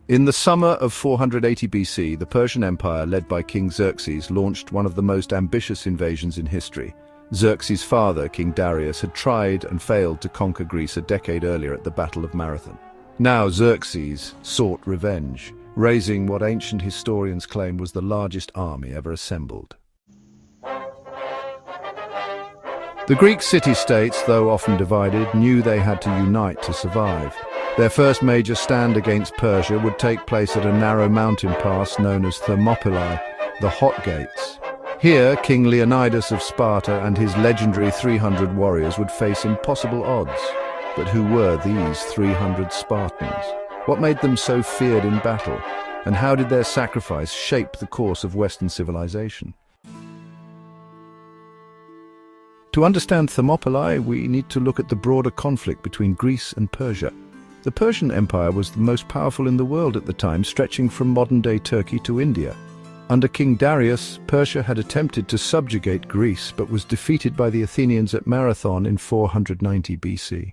In the summer of 480 BC, the Persian Empire, led by King Xerxes, launched one of the most ambitious invasions in history. Xerxes' father, King Darius, had tried and failed to conquer Greece a decade earlier at the Battle of Marathon. Now Xerxes sought revenge, raising what ancient historians claim was the largest army ever assembled. The Greek city-states, though often divided, knew they had to unite to survive. Their first major stand against Persia would take place at a narrow mountain pass known as Thermopylae, the Hot Gates. Here, King Leonidas of Sparta and his legendary 300 warriors would face impossible odds. But who were these 300 Spartans? What made them so feared in battle? And how did their sacrifice shape the course of Western civilization? To understand Thermopylae, we need to look at the broader conflict between Greece and Persia. The Persian Empire was the most powerful in the world at the time, stretching from modern-day Turkey to India. Under King Darius, Persia had attempted to subjugate Greece, but was defeated by the Athenians at Marathon in 490 BC.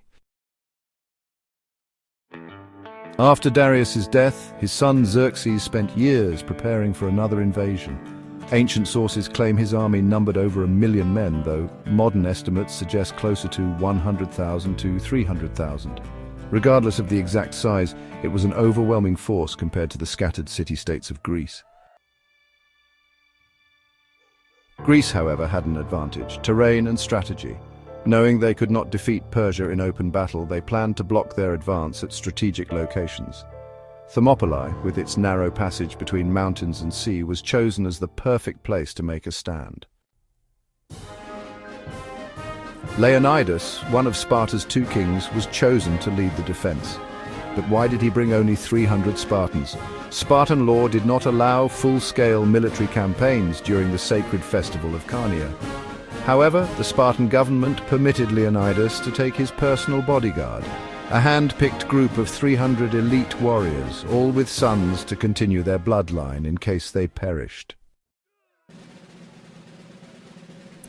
After Darius's death, his son Xerxes spent years preparing for another invasion. Ancient sources claim his army numbered over 1 million men, though modern estimates suggest closer to 100,000 to 300,000. Regardless of the exact size, it was an overwhelming force compared to the scattered city-states of Greece. Greece, however, had an advantage: terrain and strategy. Knowing they could not defeat Persia in open battle, they planned to block their advance at strategic locations. Thermopylae, with its narrow passage between mountains and sea, was chosen as the perfect place to make a stand. Leonidas, one of Sparta's 2 kings, was chosen to lead the defense. But why did he bring only 300 Spartans? Spartan law did not allow full-scale military campaigns during the sacred festival of Carnia. However, the Spartan government permitted Leonidas to take his personal bodyguard, a hand-picked group of 300 elite warriors, all with sons to continue their bloodline in case they perished.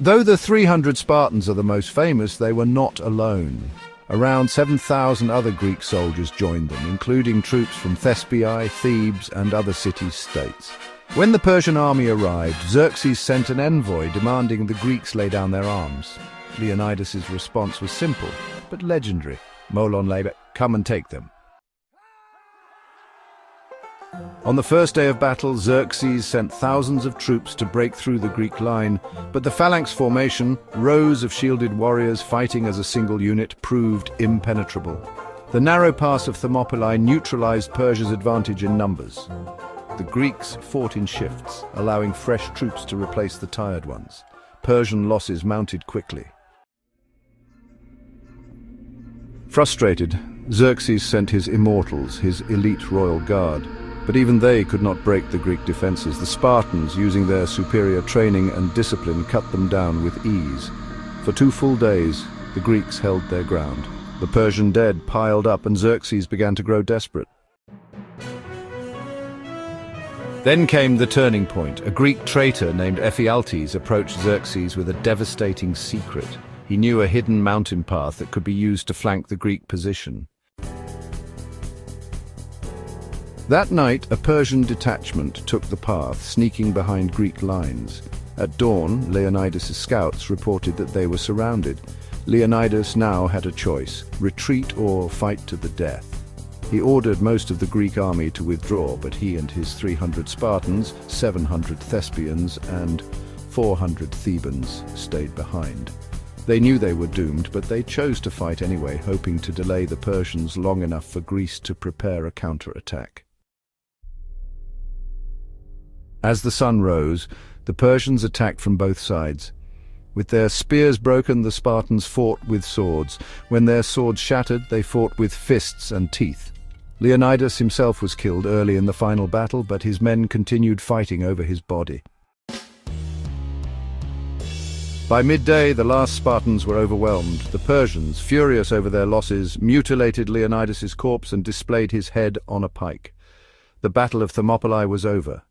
Though the 300 Spartans are the most famous, they were not alone. Around 7,000 other Greek soldiers joined them, including troops from Thespiae, Thebes, and other city-states. When the Persian army arrived, Xerxes sent an envoy demanding the Greeks lay down their arms. Leonidas's response was simple, but legendary. "Molon Labe, come and take them." On the first day of battle, Xerxes sent thousands of troops to break through the Greek line, but the phalanx formation, rows of shielded warriors fighting as a single unit, proved impenetrable. The narrow pass of Thermopylae neutralized Persia's advantage in numbers. The Greeks fought in shifts, allowing fresh troops to replace the tired ones. Persian losses mounted quickly. Frustrated, Xerxes sent his immortals, his elite royal guard. But even they could not break the Greek defenses. The Spartans, using their superior training and discipline, cut them down with ease. For 2 full days, the Greeks held their ground. The Persian dead piled up, and Xerxes began to grow desperate. Then came the turning point. A Greek traitor named Ephialtes approached Xerxes with a devastating secret. He knew a hidden mountain path that could be used to flank the Greek position. That night, a Persian detachment took the path, sneaking behind Greek lines. At dawn, Leonidas' scouts reported that they were surrounded. Leonidas now had a choice: retreat or fight to the death. He ordered most of the Greek army to withdraw, but he and his 300 Spartans, 700 Thespians, and 400 Thebans stayed behind. They knew they were doomed, but they chose to fight anyway, hoping to delay the Persians long enough for Greece to prepare a counterattack. As the sun rose, the Persians attacked from both sides. With their spears broken, the Spartans fought with swords. When their swords shattered, they fought with fists and teeth. Leonidas himself was killed early in the final battle, but his men continued fighting over his body. By midday, the last Spartans were overwhelmed. The Persians, furious over their losses, mutilated Leonidas's corpse and displayed his head on a pike. The Battle of Thermopylae was over.